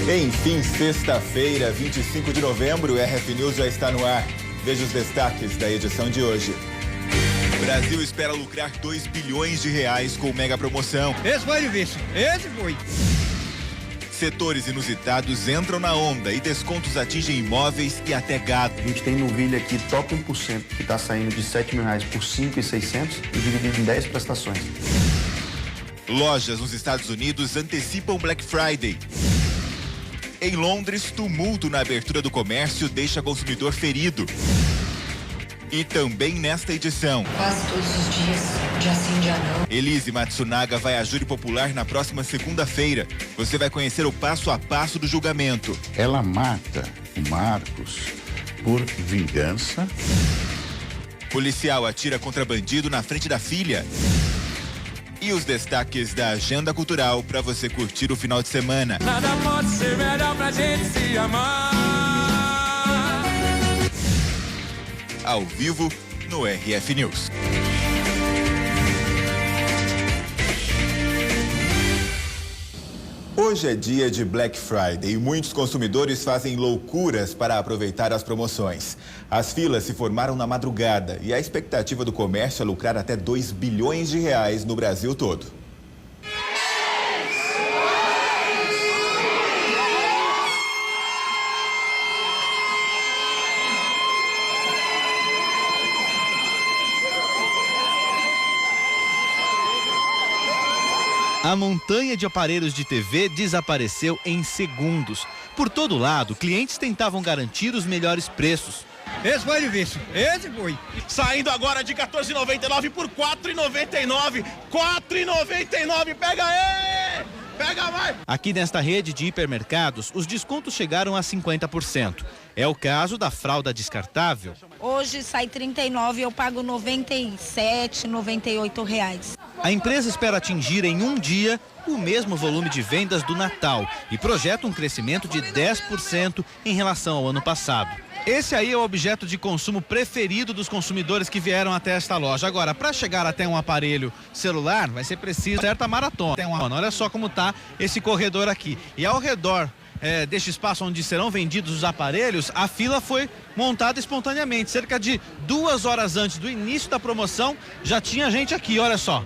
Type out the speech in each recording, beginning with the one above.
Enfim, sexta-feira, 25 de novembro, o RF News já está no ar. Veja os destaques da edição de hoje. O Brasil espera lucrar 2 bilhões de reais com mega promoção. Esse foi difícil, esse foi. Setores inusitados entram na onda e descontos atingem imóveis e até gado. A gente tem novilha aqui top 1% que está saindo de R$7 mil por 5.600 e dividido em 10 prestações. Lojas nos Estados Unidos antecipam Black Friday. Em Londres, tumulto na abertura do comércio deixa consumidor ferido. E também nesta edição. Quase todos os dias, dia sim, dia não. Elise Matsunaga vai a júri popular na próxima segunda-feira. Você vai conhecer o passo a passo do julgamento. Ela mata o Marcos por vingança. Policial atira contra bandido na frente da filha. E os destaques da agenda cultural para você curtir o final de semana. Nada pode ser melhor pra gente se amar. Ao vivo no RF News. Hoje é dia de Black Friday e muitos consumidores fazem loucuras para aproveitar as promoções. As filas se formaram na madrugada e a expectativa do comércio é lucrar até 2 bilhões de reais no Brasil todo. A montanha de aparelhos de TV desapareceu em segundos. Por todo lado, clientes tentavam garantir os melhores preços. Esse foi difícil, esse foi. Saindo agora de R$14,99 por R$4,99. R$4,99, pega aí! Pega mais! Aqui nesta rede de hipermercados, os descontos chegaram a 50%. É o caso da fralda descartável. Hoje sai R$39, eu pago R$97, R$98. A empresa espera atingir em um dia o mesmo volume de vendas do Natal e projeta um crescimento de 10% em relação ao ano passado. Esse aí é o objeto de consumo preferido dos consumidores que vieram até esta loja. Agora, para chegar até um aparelho celular, vai ser preciso certa maratona. Olha só como está esse corredor aqui. E ao redor deste espaço onde serão vendidos os aparelhos, a fila foi montada espontaneamente. Cerca de 2 horas antes do início da promoção, já tinha gente aqui, olha só.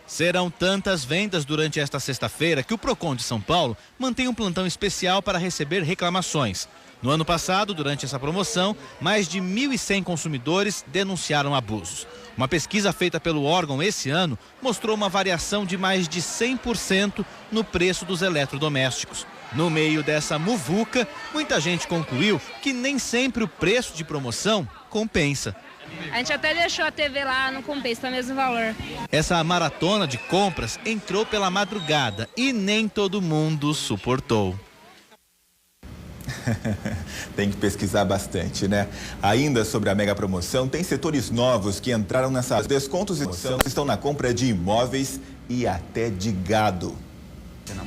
Serão tantas vendas durante esta sexta-feira que o Procon de São Paulo mantém um plantão especial para receber reclamações. No ano passado, durante essa promoção, mais de 1.100 consumidores denunciaram abusos. Uma pesquisa feita pelo órgão esse ano mostrou uma variação de mais de 100% no preço dos eletrodomésticos. No meio dessa muvuca, muita gente concluiu que nem sempre o preço de promoção compensa. A gente até deixou a TV lá, não compensa, tá o mesmo valor. Essa maratona de compras entrou pela madrugada e nem todo mundo suportou. Tem que pesquisar bastante, né? Ainda sobre a mega promoção, tem setores novos que entraram nessas descontos e promoções estão na compra de imóveis e até de gado.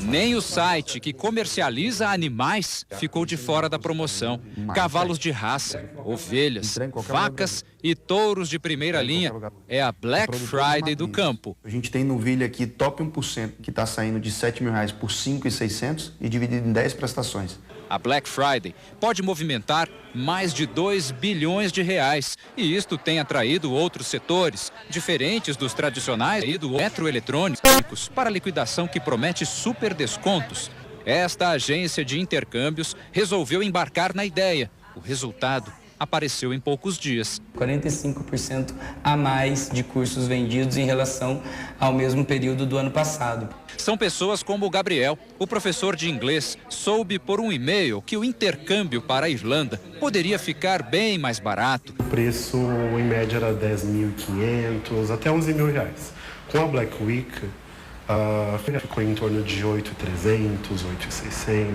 Nem o site que comercializa animais ficou de fora da promoção. Cavalos de raça, ovelhas, vacas e touros de primeira linha. É a Black Friday do campo. A gente tem novilha aqui top 1% que está saindo de R$7 mil por 5.600 e dividido em 10 prestações. A Black Friday pode movimentar mais de 2 bilhões de reais. E isto tem atraído outros setores, diferentes dos tradicionais e do eletroeletrônicos, para liquidação que promete super descontos. Esta agência de intercâmbios resolveu embarcar na ideia. O resultado apareceu em poucos dias. 45% a mais de cursos vendidos em relação ao mesmo período do ano passado. São pessoas como o Gabriel, o professor de inglês, soube por um e-mail que o intercâmbio para a Irlanda poderia ficar bem mais barato. O preço em média era R$10.500 até R$11.000. Com a Black Week, ficou em torno de 8.300, 8.600.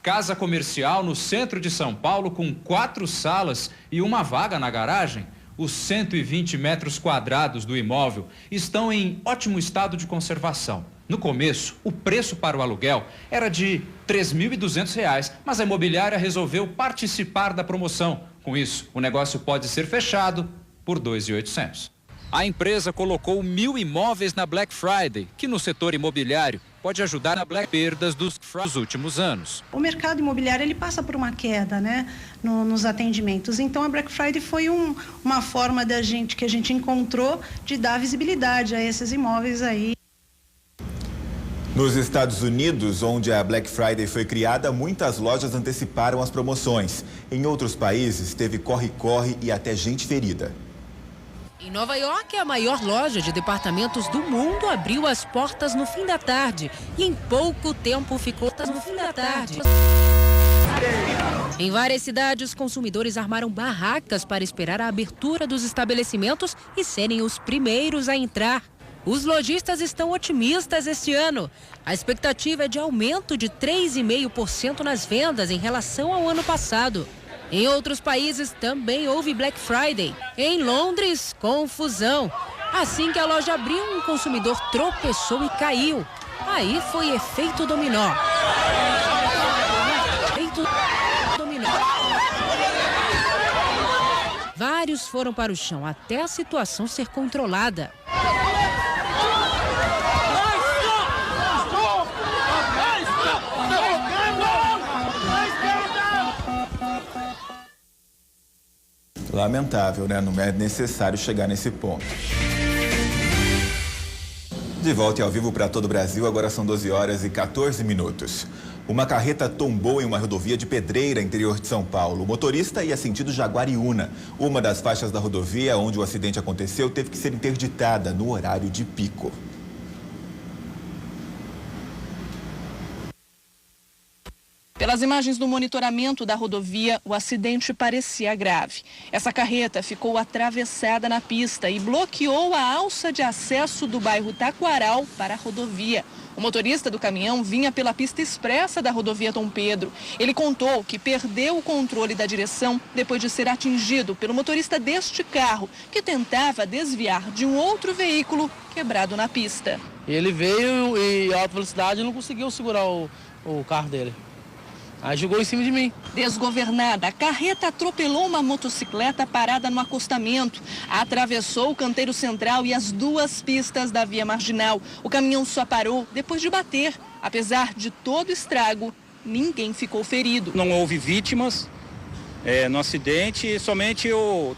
Casa comercial no centro de São Paulo com 4 salas e uma vaga na garagem. Os 120 metros quadrados do imóvel estão em ótimo estado de conservação. No começo, o preço para o aluguel era de R$3.200, mas a imobiliária resolveu participar da promoção. Com isso, o negócio pode ser fechado por R$2.800. A empresa colocou 1.000 imóveis na Black Friday, que no setor imobiliário pode ajudar na perdas dos últimos anos. O mercado imobiliário ele passa por uma queda, né, nos atendimentos. Então a Black Friday foi uma forma que a gente encontrou de dar visibilidade a esses imóveis aí. Nos Estados Unidos, onde a Black Friday foi criada, muitas lojas anteciparam as promoções. Em outros países, teve corre-corre e até gente ferida. Em Nova York, a maior loja de departamentos do mundo abriu as portas no fim da tarde e em pouco tempo ficou no fim da tarde. Em várias cidades, consumidores armaram barracas para esperar a abertura dos estabelecimentos e serem os primeiros a entrar. Os lojistas estão otimistas este ano. A expectativa é de aumento de 3,5% nas vendas em relação ao ano passado. Em outros países também houve Black Friday. Em Londres, confusão. Assim que a loja abriu, um consumidor tropeçou e caiu. Aí foi efeito dominó. Vários foram para o chão até a situação ser controlada. Lamentável, né? Não é necessário chegar nesse ponto. De volta e ao vivo para todo o Brasil, agora são 12h14. Uma carreta tombou em uma rodovia de Pedreira, interior de São Paulo. O motorista ia sentido Jaguariúna. Uma das faixas da rodovia onde o acidente aconteceu teve que ser interditada no horário de pico. Pelas imagens do monitoramento da rodovia, o acidente parecia grave. Essa carreta ficou atravessada na pista e bloqueou a alça de acesso do bairro Taquaral para a rodovia. O motorista do caminhão vinha pela pista expressa da rodovia Dom Pedro. Ele contou que perdeu o controle da direção depois de ser atingido pelo motorista deste carro, que tentava desviar de um outro veículo quebrado na pista. Ele veio e a alta velocidade não conseguiu segurar o carro dele. Aí jogou em cima de mim. Desgovernada, a carreta atropelou uma motocicleta parada no acostamento. Atravessou o canteiro central e as duas pistas da via marginal. O caminhão só parou depois de bater. Apesar de todo o estrago, ninguém ficou ferido. Não houve vítimas no acidente, somente o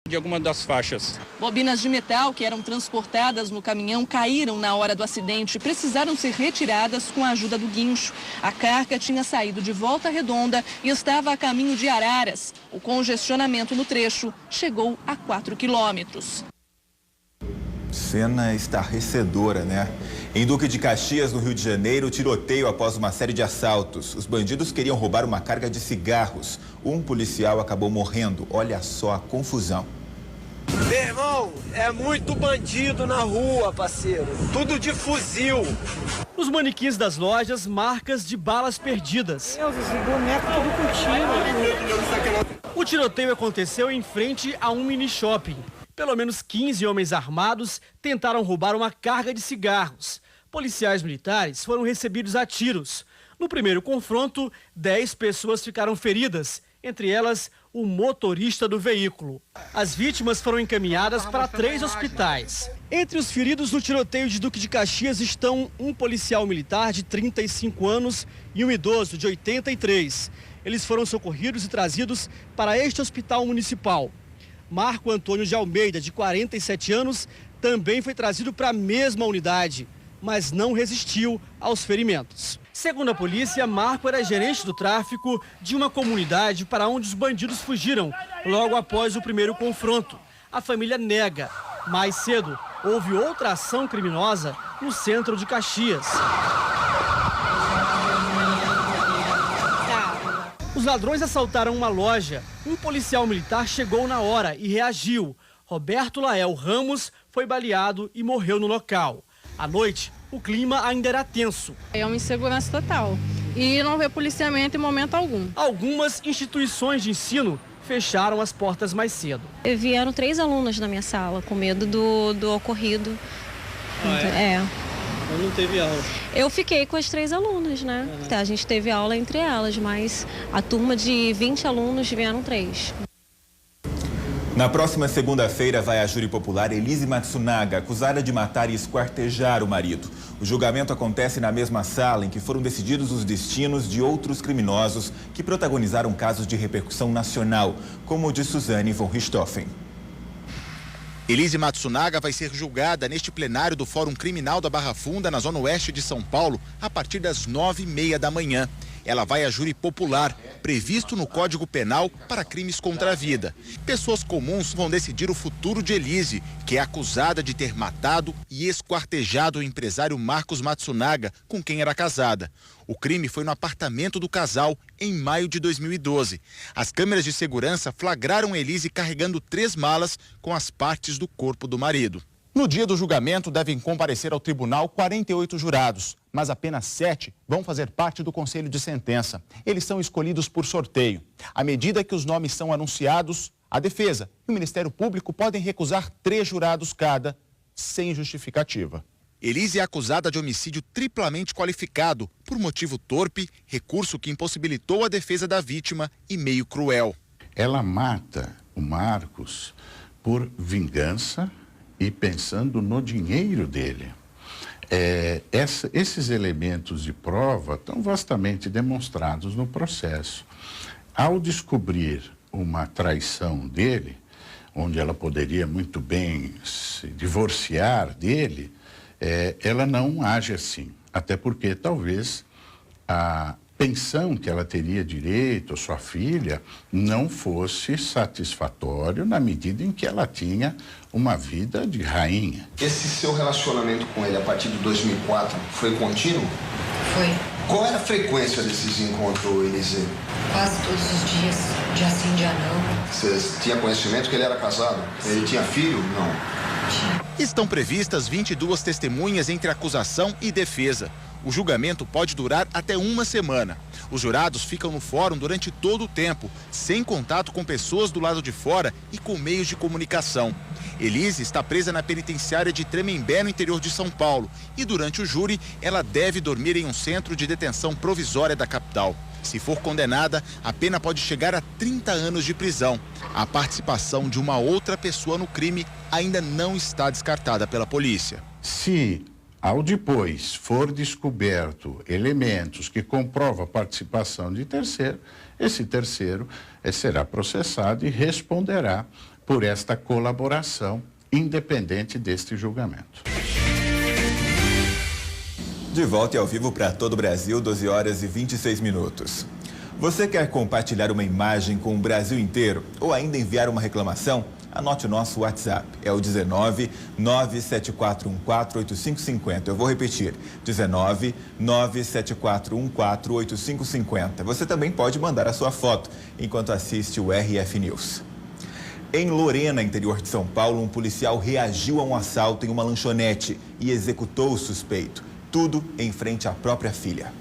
de alguma das faixas. Bobinas de metal que eram transportadas no caminhão caíram na hora do acidente e precisaram ser retiradas com a ajuda do guincho. A carga tinha saído de Volta Redonda e estava a caminho de Araras. O congestionamento no trecho chegou a 4 quilômetros. Cena estarrecedora, né? Em Duque de Caxias, no Rio de Janeiro, tiroteio após uma série de assaltos. Os bandidos queriam roubar uma carga de cigarros. Um policial acabou morrendo. Olha só a confusão. Meu irmão, é muito bandido na rua, parceiro. Tudo de fuzil. Nos manequins das lojas, marcas de balas perdidas. Deus, esse boneco tudo com tiro. O tiroteio aconteceu em frente a um mini shopping. Pelo menos 15 homens armados tentaram roubar uma carga de cigarros. Policiais militares foram recebidos a tiros. No primeiro confronto, 10 pessoas ficaram feridas, entre elas o motorista do veículo. As vítimas foram encaminhadas para 3 hospitais. Entre os feridos no tiroteio de Duque de Caxias estão um policial militar de 35 anos e um idoso de 83. Eles foram socorridos e trazidos para este hospital municipal. Marco Antônio de Almeida, de 47 anos, também foi trazido para a mesma unidade, mas não resistiu aos ferimentos. Segundo a polícia, Marco era gerente do tráfico de uma comunidade para onde os bandidos fugiram logo após o primeiro confronto. A família nega. Mais cedo, houve outra ação criminosa no centro de Caxias. Os ladrões assaltaram uma loja. Um policial militar chegou na hora e reagiu. Roberto Lael Ramos foi baleado e morreu no local. À noite, o clima ainda era tenso. É uma insegurança total e não vê policiamento em momento algum. Algumas instituições de ensino fecharam as portas mais cedo. Vieram 3 alunas na minha sala com medo do ocorrido. Não teve aula? Eu fiquei com as 3 alunas, né? A gente teve aula entre elas, mas a turma de 20 alunos vieram 3. Na próxima segunda-feira vai a júri popular Elise Matsunaga, acusada de matar e esquartejar o marido. O julgamento acontece na mesma sala em que foram decididos os destinos de outros criminosos que protagonizaram casos de repercussão nacional, como o de Suzane von Richthofen. Elise Matsunaga vai ser julgada neste plenário do Fórum Criminal da Barra Funda, na zona oeste de São Paulo, a partir das 9h30 da manhã. Ela vai a júri popular, previsto no Código Penal para crimes contra a vida. Pessoas comuns vão decidir o futuro de Elise, que é acusada de ter matado e esquartejado o empresário Marcos Matsunaga, com quem era casada. O crime foi no apartamento do casal em maio de 2012. As câmeras de segurança flagraram Elise carregando 3 malas com as partes do corpo do marido. No dia do julgamento, devem comparecer ao tribunal 48 jurados, mas apenas 7 vão fazer parte do conselho de sentença. Eles são escolhidos por sorteio. À medida que os nomes são anunciados, a defesa e o Ministério Público podem recusar 3 jurados cada, sem justificativa. Elise é acusada de homicídio triplamente qualificado por motivo torpe, recurso que impossibilitou a defesa da vítima e meio cruel. Ela mata o Marcos por vingança e pensando no dinheiro dele. Esses elementos de prova estão vastamente demonstrados no processo. Ao descobrir uma traição dele, onde ela poderia muito bem se divorciar dele, ela não age assim. Até porque talvez a pensão que ela teria direito, sua filha, não fosse satisfatório na medida em que ela tinha uma vida de rainha. Esse seu relacionamento com ele a partir de 2004 foi contínuo? Foi. Qual era a frequência desses encontros, Elise? Quase todos os dias, dia sim, dia não. Você tinha conhecimento que ele era casado? Ele tinha filho? Não. Tinha. Estão previstas 22 testemunhas entre acusação e defesa. O julgamento pode durar até 1 semana. Os jurados ficam no fórum durante todo o tempo, sem contato com pessoas do lado de fora e com meios de comunicação. Elise está presa na penitenciária de Tremembé, no interior de São Paulo, e durante o júri ela deve dormir em um centro de detenção provisória da capital. Se for condenada, a pena pode chegar a 30 anos de prisão. A participação de uma outra pessoa no crime ainda não está descartada pela polícia. Se ao depois for descoberto elementos que comprovam a participação de terceiro, esse terceiro será processado e responderá por esta colaboração, independente deste julgamento. De volta e ao vivo para todo o Brasil, 12h26. Você quer compartilhar uma imagem com o Brasil inteiro ou ainda enviar uma reclamação? Anote o nosso WhatsApp, é o 19 97414 8550. Eu vou repetir, 19 97414 8550. Você também pode mandar a sua foto enquanto assiste o RF News. Em Lorena, interior de São Paulo, um policial reagiu a um assalto em uma lanchonete e executou o suspeito. Tudo em frente à própria filha.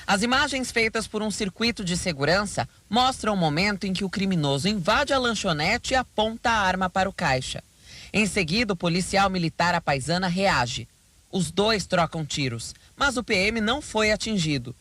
As imagens feitas por um circuito de segurança mostram o momento em que o criminoso invade a lanchonete e aponta a arma para o caixa. Em seguida, o policial militar à paisana reage. Os dois trocam tiros, mas o PM não foi atingido.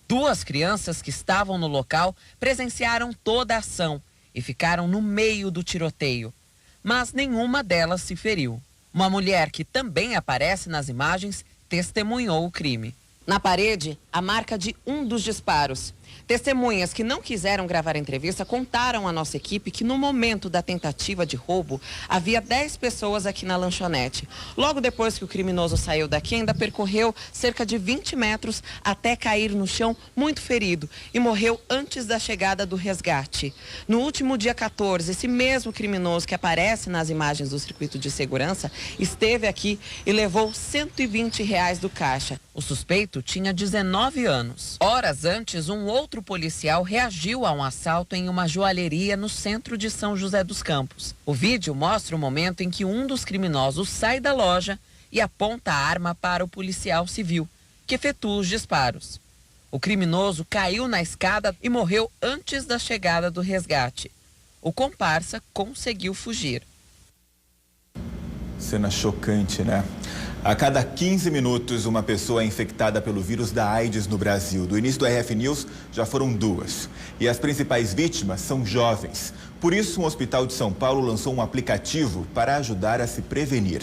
2 crianças que estavam no local presenciaram toda a ação e ficaram no meio do tiroteio, mas nenhuma delas se feriu. Uma mulher que também aparece nas imagens testemunhou o crime. Na parede, a marca de um dos disparos. Testemunhas que não quiseram gravar a entrevista contaram à nossa equipe que no momento da tentativa de roubo, havia 10 pessoas aqui na lanchonete. Logo depois que o criminoso saiu daqui, ainda percorreu cerca de 20 metros até cair no chão muito ferido e morreu antes da chegada do resgate. No último dia 14, esse mesmo criminoso que aparece nas imagens do circuito de segurança esteve aqui e levou R$120 do caixa. O suspeito tinha 19 anos. Horas antes, um outro policial reagiu a um assalto em uma joalheria no centro de São José dos Campos. O vídeo mostra o momento em que um dos criminosos sai da loja e aponta a arma para o policial civil, que efetua os disparos. O criminoso caiu na escada e morreu antes da chegada do resgate. O comparsa conseguiu fugir. Cena chocante, né? A cada 15 minutos, uma pessoa é infectada pelo vírus da AIDS no Brasil. Do início do RF News, já foram 2. E as principais vítimas são jovens. Por isso, um hospital de São Paulo lançou um aplicativo para ajudar a se prevenir.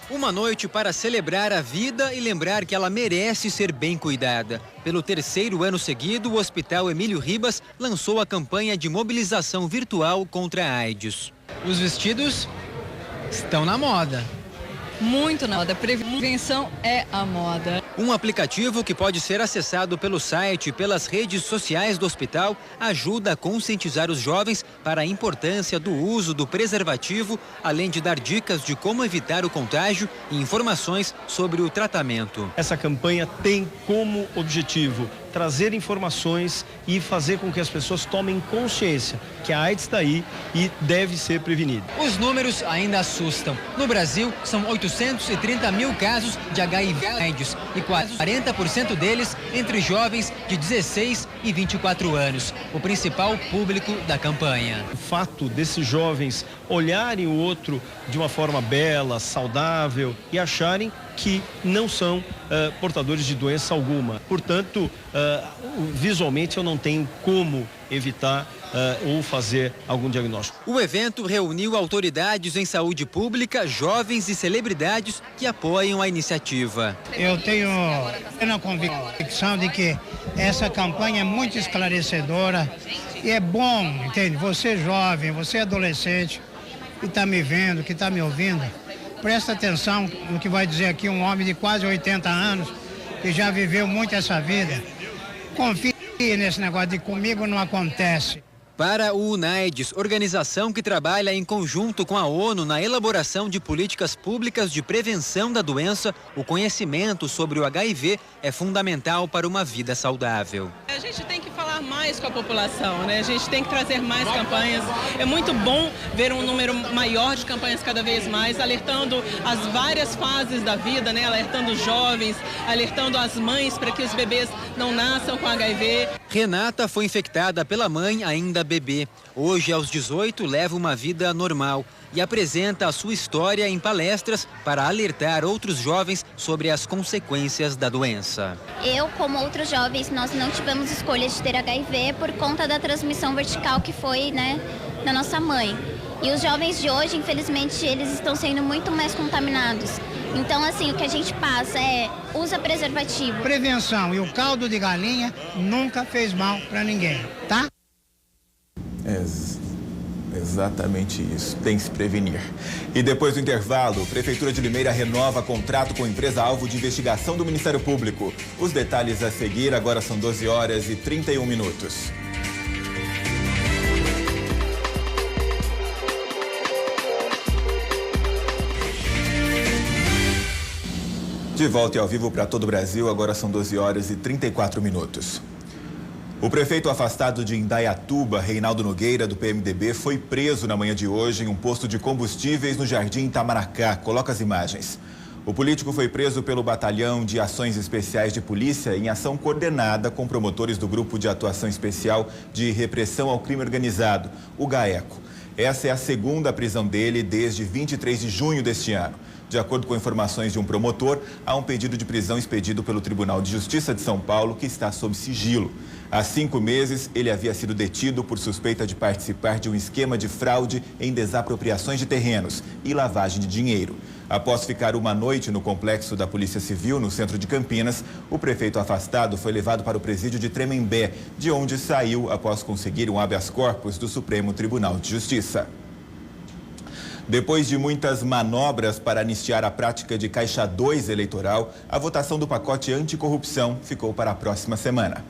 Uma noite para celebrar a vida e lembrar que ela merece ser bem cuidada. Pelo 3º ano seguido, o Hospital Emílio Ribas lançou a campanha de mobilização virtual contra a AIDS. Os vestidos estão na moda. Muito na moda. Prevenção é a moda. Um aplicativo que pode ser acessado pelo site e pelas redes sociais do hospital ajuda a conscientizar os jovens para a importância do uso do preservativo, além de dar dicas de como evitar o contágio e informações sobre o tratamento. Essa campanha tem como objetivo trazer informações e fazer com que as pessoas tomem consciência que a AIDS está aí e deve ser prevenida. Os números ainda assustam. No Brasil, são 830 mil casos de HIV/AIDS e quase 40% deles entre jovens de 16 e 24 anos, o principal público da campanha. O fato desses jovens olharem o outro de uma forma bela, saudável e acharem que não são portadores de doença alguma. Portanto, visualmente eu não tenho como evitar ou fazer algum diagnóstico. O evento reuniu autoridades em saúde pública, jovens e celebridades que apoiam a iniciativa. Eu tenho plena convicção de que essa campanha é muito esclarecedora e é bom, entende? Você jovem, você adolescente, que está me vendo, que está me ouvindo, presta atenção no que vai dizer aqui um homem de quase 80 anos, que já viveu muito essa vida. Confie nesse negócio de comigo não acontece. Para o UNAIDS, organização que trabalha em conjunto com a ONU na elaboração de políticas públicas de prevenção da doença, o conhecimento sobre o HIV é fundamental para uma vida saudável. A gente tem que falar mais com a população, né? A gente tem que trazer mais campanhas. É muito bom ver um número maior de campanhas cada vez mais, alertando as várias fases da vida, né? Alertando os jovens, alertando as mães para que os bebês não nasçam com HIV. Renata foi infectada pela mãe ainda bebê. Hoje, aos 18, leva uma vida normal e apresenta a sua história em palestras para alertar outros jovens sobre as consequências da doença. Eu, como outros jovens, nós não tivemos escolha de ter HIV por conta da transmissão vertical que foi, né, da nossa mãe. E os jovens de hoje, infelizmente, eles estão sendo muito mais contaminados. Então, assim, o que a gente passa é, usa preservativo. Prevenção e o caldo de galinha nunca fez mal para ninguém, tá? Exatamente isso, tem que se prevenir. E depois do intervalo, a Prefeitura de Limeira renova contrato com a empresa-alvo de investigação do Ministério Público. Os detalhes a seguir, agora são 12h31. De volta e ao vivo para todo o Brasil, agora são 12h34. O prefeito afastado de Indaiatuba, Reinaldo Nogueira, do PMDB, foi preso na manhã de hoje em um posto de combustíveis no Jardim Itamaracá. Coloca as imagens. O político foi preso pelo Batalhão de Ações Especiais de Polícia em ação coordenada com promotores do Grupo de Atuação Especial de Repressão ao Crime Organizado, o GAECO. Essa é a segunda prisão dele desde 23 de junho deste ano. De acordo com informações de um promotor, há um pedido de prisão expedido pelo Tribunal de Justiça de São Paulo que está sob sigilo. Há 5 meses, ele havia sido detido por suspeita de participar de um esquema de fraude em desapropriações de terrenos e lavagem de dinheiro. Após ficar uma noite no complexo da Polícia Civil, no centro de Campinas, o prefeito afastado foi levado para o presídio de Tremembé, de onde saiu após conseguir um habeas corpus do Supremo Tribunal de Justiça. Depois de muitas manobras para anistiar a prática de Caixa 2 eleitoral, a votação do pacote anticorrupção ficou para a próxima semana.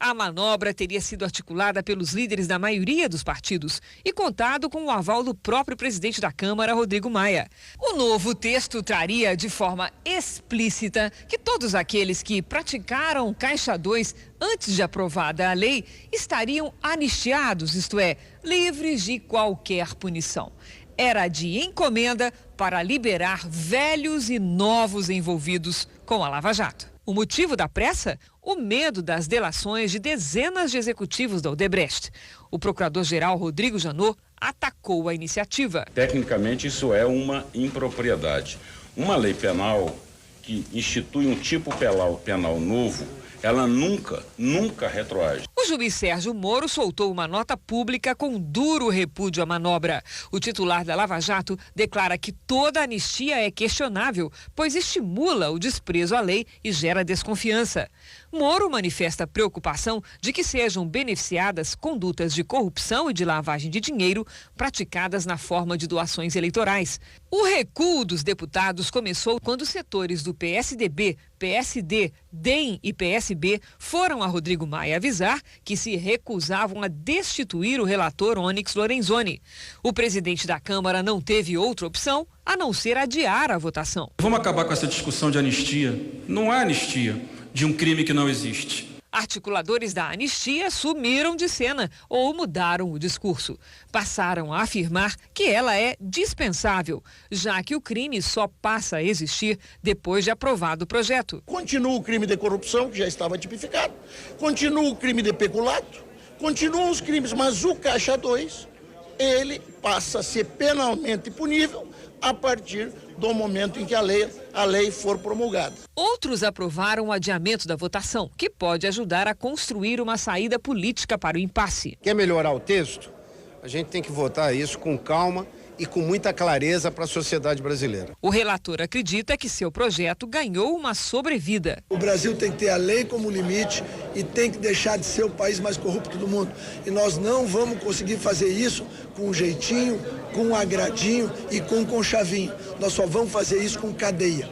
A manobra teria sido articulada pelos líderes da maioria dos partidos e contado com o aval do próprio presidente da Câmara, Rodrigo Maia. O novo texto traria de forma explícita que todos aqueles que praticaram Caixa 2 antes de aprovada a lei estariam anistiados, isto é, livres de qualquer punição. Era de encomenda para liberar velhos e novos envolvidos com a Lava Jato. O motivo da pressa? O medo das delações de dezenas de executivos da Odebrecht. O procurador-geral Rodrigo Janot atacou a iniciativa. Tecnicamente, isso é uma impropriedade. Uma lei penal que institui um tipo penal novo, ela nunca retroage. O juiz Sérgio Moro soltou uma nota pública com duro repúdio à manobra. O titular da Lava Jato declara que toda anistia é questionável, pois estimula o desprezo à lei e gera desconfiança. Moro manifesta preocupação de que sejam beneficiadas condutas de corrupção e de lavagem de dinheiro praticadas na forma de doações eleitorais. O recuo dos deputados começou quando setores do PSDB, PSD, DEM e PSB foram a Rodrigo Maia avisar que se recusavam a destituir o relator Onyx Lorenzoni. O presidente da Câmara não teve outra opção a não ser adiar a votação. Vamos acabar com essa discussão de anistia. Não há anistia de um crime que não existe. Articuladores da anistia sumiram de cena ou mudaram o discurso. Passaram a afirmar que ela é dispensável, já que o crime só passa a existir depois de aprovado o projeto. Continua o crime de corrupção, que já estava tipificado, continua o crime de peculato, continuam os crimes, mas o Caixa 2, ele passa a ser penalmente punível a partir do momento em que a lei for promulgada. Outros aprovaram o adiamento da votação, que pode ajudar a construir uma saída política para o impasse. Quer melhorar o texto? A gente tem que votar isso com calma e com muita clareza para a sociedade brasileira. O relator acredita que seu projeto ganhou uma sobrevida. O Brasil tem que ter a lei como limite e tem que deixar de ser o país mais corrupto do mundo. E nós não vamos conseguir fazer isso com um jeitinho, com um agradinho e com um conchavinho. Nós só vamos fazer isso com cadeia.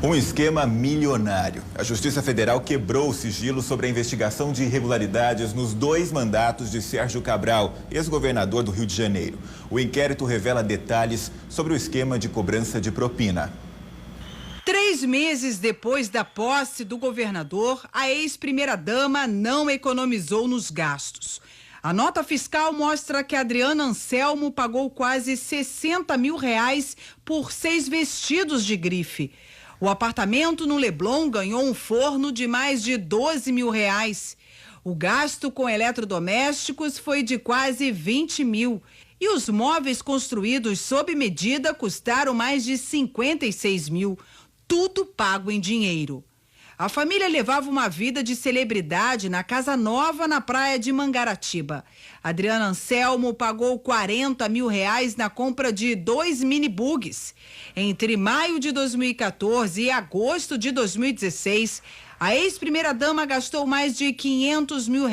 Um esquema milionário. A Justiça Federal quebrou o sigilo sobre a investigação de irregularidades nos 2 mandatos de Sérgio Cabral, ex-governador do Rio de Janeiro. O inquérito revela detalhes sobre o esquema de cobrança de propina. 3 meses depois da posse do governador, a ex-primeira-dama não economizou nos gastos. A nota fiscal mostra que Adriana Anselmo pagou quase R$60 mil por 6 vestidos de grife. O apartamento no Leblon ganhou um forno de mais de R$12 mil. O gasto com eletrodomésticos foi de quase R$20 mil. E os móveis construídos sob medida custaram mais de R$56 mil. Tudo pago em dinheiro. A família levava uma vida de celebridade na casa nova na praia de Mangaratiba. Adriana Anselmo pagou R$40 mil na compra de 2 mini-bugs. Entre maio de 2014 e agosto de 2016, a ex-primeira-dama gastou mais de R$500 mil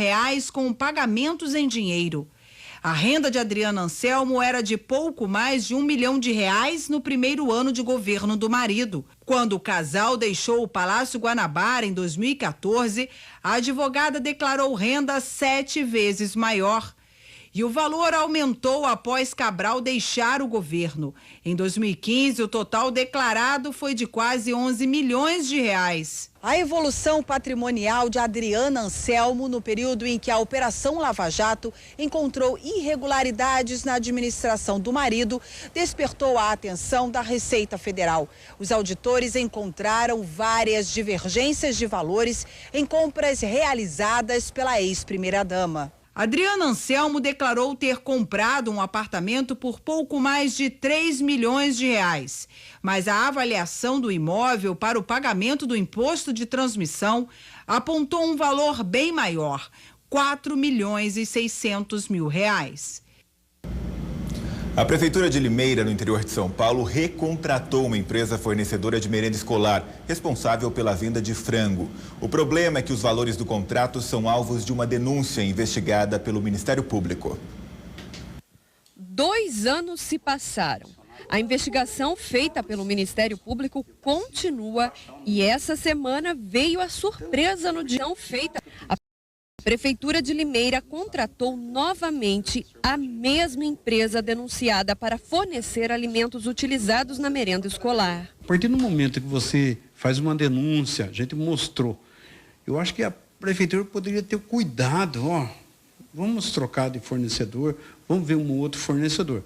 com pagamentos em dinheiro. A renda de Adriana Anselmo era de pouco mais de R$1 milhão no primeiro ano de governo do marido. Quando o casal deixou o Palácio Guanabara em 2014, a advogada declarou renda 7 vezes maior. E o valor aumentou após Cabral deixar o governo. Em 2015, o total declarado foi de quase R$11 milhões. A evolução patrimonial de Adriana Anselmo no período em que a Operação Lava Jato encontrou irregularidades na administração do marido despertou a atenção da Receita Federal. Os auditores encontraram várias divergências de valores em compras realizadas pela ex-primeira-dama. Adriana Anselmo declarou ter comprado um apartamento por pouco mais de R$3 milhões. Mas a avaliação do imóvel para o pagamento do imposto de transmissão apontou um valor bem maior, R$4.600.000. A Prefeitura de Limeira, no interior de São Paulo, recontratou uma empresa fornecedora de merenda escolar, responsável pela venda de frango. O problema é que os valores do contrato são alvos de uma denúncia investigada pelo Ministério Público. 2 anos se passaram. A investigação feita pelo Ministério Público continua e essa semana veio a surpresa no dia feita. A Prefeitura de Limeira contratou novamente a mesma empresa denunciada para fornecer alimentos utilizados na merenda escolar. A partir do momento que você faz uma denúncia, a gente mostrou, eu acho que a Prefeitura poderia ter cuidado, vamos trocar de fornecedor, vamos ver um outro fornecedor.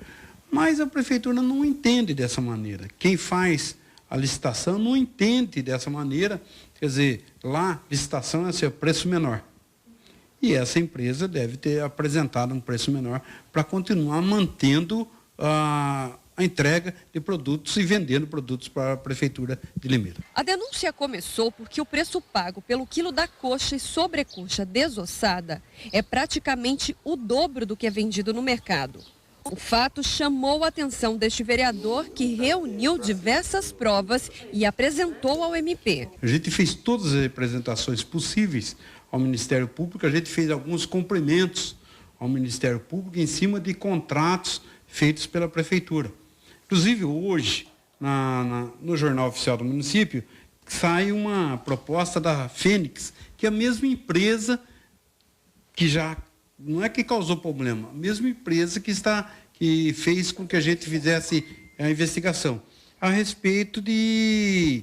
Mas a Prefeitura não entende dessa maneira. Quem faz a licitação não entende dessa maneira, quer dizer, lá a licitação é ser preço menor. E essa empresa deve ter apresentado um preço menor para continuar mantendo a entrega de produtos e vendendo produtos para a Prefeitura de Limeira. A denúncia começou porque o preço pago pelo quilo da coxa e sobrecoxa desossada é praticamente o dobro do que é vendido no mercado. O fato chamou a atenção deste vereador, que reuniu diversas provas e apresentou ao MP. A gente fez todas as apresentações possíveis ao Ministério Público, a gente fez alguns cumprimentos ao Ministério Público em cima de contratos feitos pela Prefeitura. Inclusive, hoje, no Jornal Oficial do Município, sai uma proposta da Fênix, que é a mesma empresa que já... Não é que causou problema, a mesma empresa que fez com que a gente fizesse a investigação a respeito de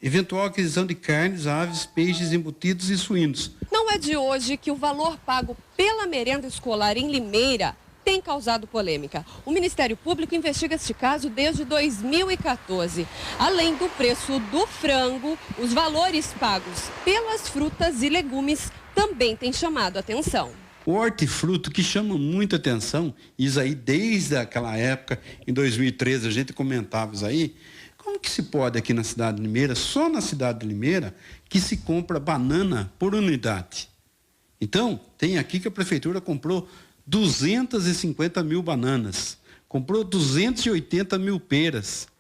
eventual aquisição de carnes, aves, peixes, embutidos e suínos. Não é de hoje que o valor pago pela merenda escolar em Limeira tem causado polêmica. O Ministério Público investiga este caso desde 2014. Além do preço do frango, os valores pagos pelas frutas e legumes também têm chamado a atenção. O hortifruto que chama muita atenção, isso aí desde aquela época, em 2013, a gente comentava isso aí, como que se pode aqui na cidade de Limeira, só na cidade de Limeira, que se compra banana por unidade? Então, tem aqui que a Prefeitura comprou 250 mil bananas, comprou 280 mil peras.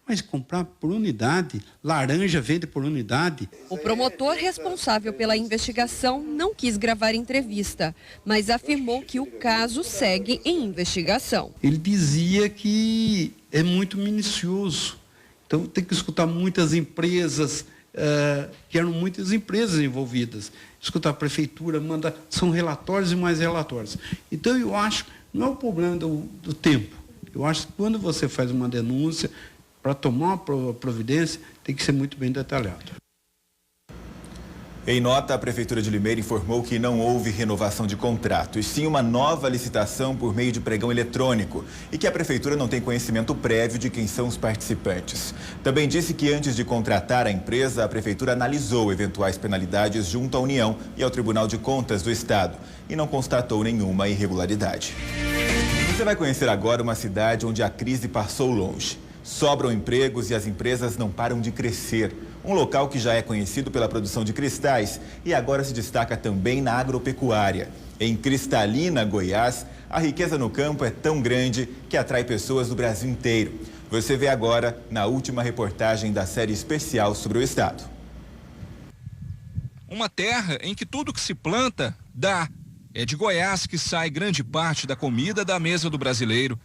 Mas comprar por unidade, laranja vende por unidade. O promotor responsável pela investigação não quis gravar entrevista, mas afirmou que o caso segue em investigação. Ele dizia que é muito minucioso, então tem que escutar muitas empresas, que eram muitas empresas envolvidas. Escutar a prefeitura, são relatórios e mais relatórios. Então eu acho, não é o problema do tempo, eu acho que quando você faz uma denúncia, para tomar uma providência, tem que ser muito bem detalhado. Em nota, a Prefeitura de Limeira informou que não houve renovação de contrato, e sim uma nova licitação por meio de pregão eletrônico, e que a Prefeitura não tem conhecimento prévio de quem são os participantes. Também disse que antes de contratar a empresa, a Prefeitura analisou eventuais penalidades junto à União e ao Tribunal de Contas do Estado, e não constatou nenhuma irregularidade. Você vai conhecer agora uma cidade onde a crise passou longe. Sobram empregos e as empresas não param de crescer. Um local que já é conhecido pela produção de cristais e agora se destaca também na agropecuária. Em Cristalina, Goiás, a riqueza no campo é tão grande que atrai pessoas do Brasil inteiro. Você vê agora na última reportagem da série especial sobre o estado. Uma terra em que tudo que se planta dá. É de Goiás que sai grande parte da comida da mesa do brasileiro.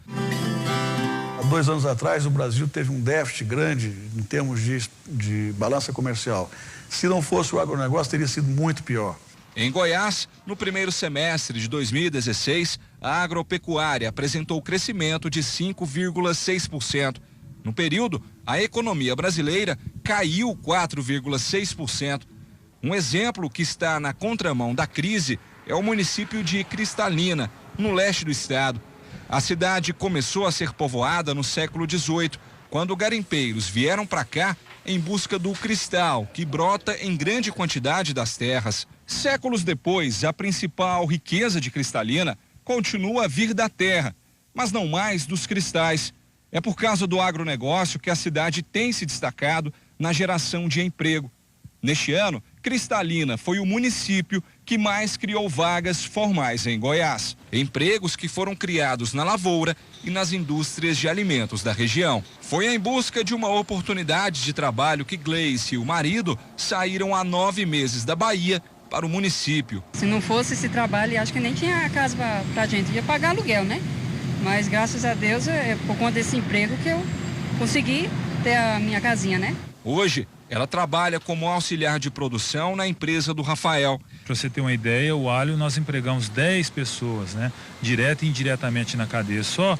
Há 2 anos atrás, o Brasil teve um déficit grande em termos de balança comercial. Se não fosse o agronegócio, teria sido muito pior. Em Goiás, no primeiro semestre de 2016, a agropecuária apresentou crescimento de 5,6%. No período, a economia brasileira caiu 4,6%. Um exemplo que está na contramão da crise é o município de Cristalina, no leste do estado. A cidade começou a ser povoada no século XVIII, quando garimpeiros vieram para cá em busca do cristal, que brota em grande quantidade das terras. Séculos depois, a principal riqueza de Cristalina continua a vir da terra, mas não mais dos cristais. É por causa do agronegócio que a cidade tem se destacado na geração de emprego. Neste ano, Cristalina foi o município que mais criou vagas formais em Goiás. Empregos que foram criados na lavoura e nas indústrias de alimentos da região. Foi em busca de uma oportunidade de trabalho que Gleice e o marido saíram há 9 meses da Bahia para o município. Se não fosse esse trabalho, acho que nem tinha casa para a gente, ia pagar aluguel, né? Mas graças a Deus, é por conta desse emprego que eu consegui ter a minha casinha, né? Hoje, ela trabalha como auxiliar de produção na empresa do Rafael. Para você ter uma ideia, o alho nós empregamos 10 pessoas, né? Direta e indiretamente na cadeia. Só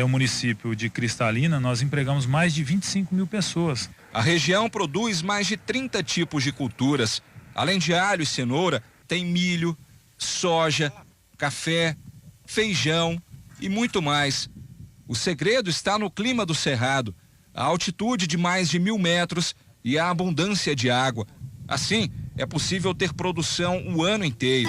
o município de Cristalina nós empregamos mais de 25 mil pessoas. A região produz mais de 30 tipos de culturas. Além de alho e cenoura, tem milho, soja, café, feijão e muito mais. O segredo está no clima do cerrado, a altitude de mais de 1.000 metros e a abundância de água. Assim, é possível ter produção o ano inteiro.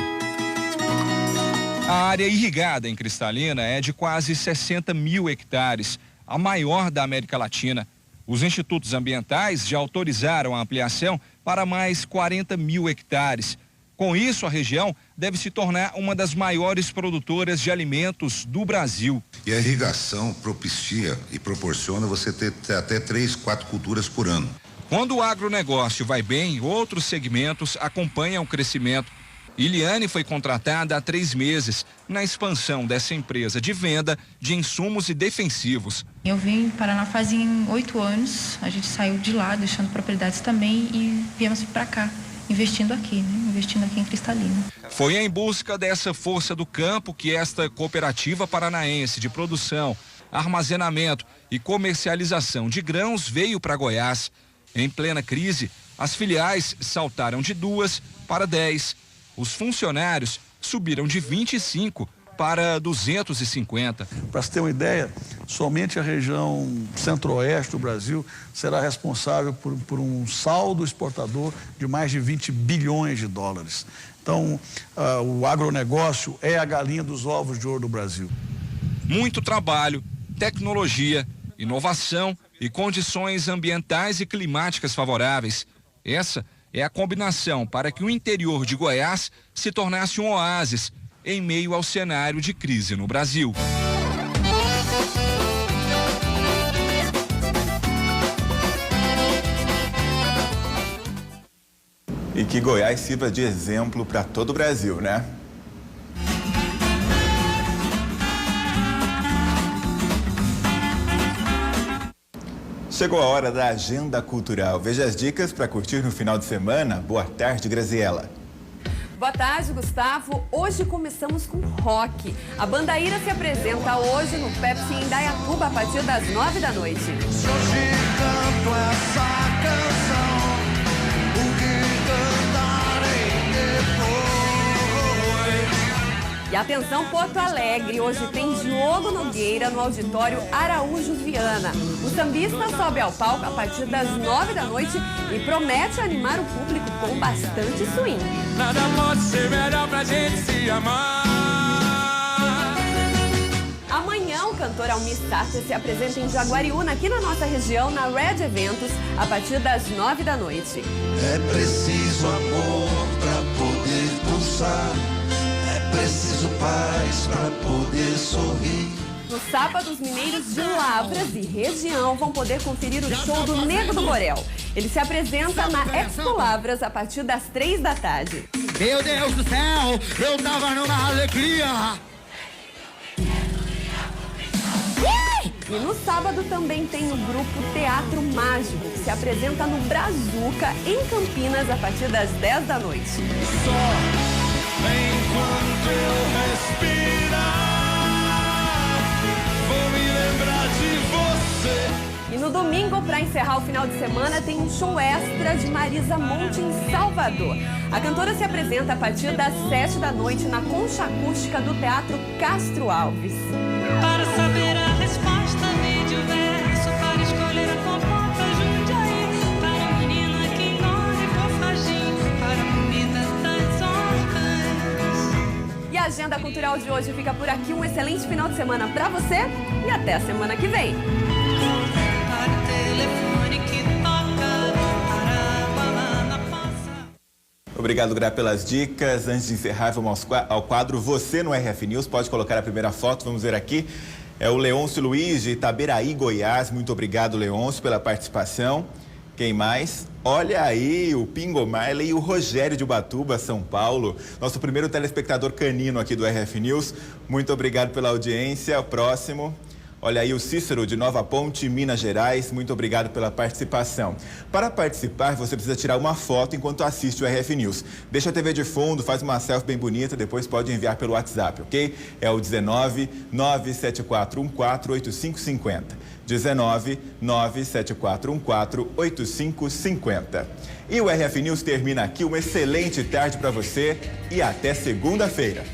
A área irrigada em Cristalina é de quase 60 mil hectares. a maior da América Latina. Os institutos ambientais já autorizaram a ampliação para mais 40 mil hectares. Com isso, a região deve se tornar uma das maiores produtoras de alimentos do Brasil. E a irrigação propicia e proporciona você ter até 3, 4 culturas por ano. Quando o agronegócio vai bem, outros segmentos acompanham o crescimento. Iliane foi contratada há 3 meses na expansão dessa empresa de venda de insumos e defensivos. Eu vim para Paraná fazem 8 anos, a gente saiu de lá, deixando propriedades também e viemos para cá, investindo aqui em Cristalina. Foi em busca dessa força do campo que esta cooperativa paranaense de produção, armazenamento e comercialização de grãos veio para Goiás. Em plena crise, as filiais saltaram de 2 para 10. Os funcionários subiram de 25 para 250. Para se ter uma ideia, somente a região centro-oeste do Brasil será responsável por um saldo exportador de mais de 20 bilhões de dólares. Então, o agronegócio é a galinha dos ovos de ouro do Brasil. Muito trabalho, tecnologia, inovação e condições ambientais e climáticas favoráveis. Essa é a combinação para que o interior de Goiás se tornasse um oásis em meio ao cenário de crise no Brasil. E que Goiás sirva de exemplo para todo o Brasil, né? Chegou a hora da agenda cultural. Veja as dicas para curtir no final de semana. Boa tarde, Graziela. Boa tarde, Gustavo. Hoje começamos com rock. A banda Ira se apresenta hoje no Pepsi em Indaiatuba a partir das 9 da noite. Se hoje canto essa canção, o que cantarei depois. E atenção, Porto Alegre. Hoje tem Diogo Nogueira no auditório Araújo Viana. O sambista sobe ao palco a partir das 9 da noite e promete animar o público com bastante swing. Nada pode ser melhor pra gente se amar. Amanhã o cantor Almir Sater se apresenta em Jaguariúna, aqui na nossa região, na Red Eventos, a partir das 9 da noite. É preciso amor pra poder pulsar. É preciso paz pra poder sorrir. No sábado, os mineiros de Lavras e região vão poder conferir o show do Nego do Borel. Ele se apresenta na Expo Lavras a partir das 3 da tarde. Meu Deus do céu, eu tava numa alegria. E no sábado também tem o grupo Teatro Mágico, que se apresenta no Brazuca, em Campinas, a partir das 10 da noite. Só enquanto eu respirar, vou me lembrar de você. E no domingo, para encerrar o final de semana, tem um show extra de Marisa Monte em Salvador. A cantora se apresenta a partir das 7 da noite na Concha Acústica do Teatro Castro Alves. Para saber a resposta, vídeo verso, para escolher a composta, ajude aí. Para a menina que engole fofaginho, para a comida das orcas. E a agenda cultural de hoje fica por aqui. Um excelente final de semana para você e até a semana que vem. Obrigado, Gra, pelas dicas. Antes de encerrar, vamos ao quadro Você no RF News. Pode colocar a primeira foto, vamos ver aqui. É o Leôncio Luiz, de Itaberaí, Goiás. Muito obrigado, Leôncio, pela participação. Quem mais? Olha aí, o Pingo Marley e o Rogério de Ubatuba, São Paulo. Nosso primeiro telespectador canino aqui do RF News. Muito obrigado pela audiência. O próximo... Olha aí o Cícero de Nova Ponte, Minas Gerais, muito obrigado pela participação. Para participar, você precisa tirar uma foto enquanto assiste o RF News. Deixa a TV de fundo, faz uma selfie bem bonita, depois pode enviar pelo WhatsApp, ok? É o 19 97414 8550. 19 97414 8550. E o RF News termina aqui. Uma excelente tarde para você e até segunda-feira.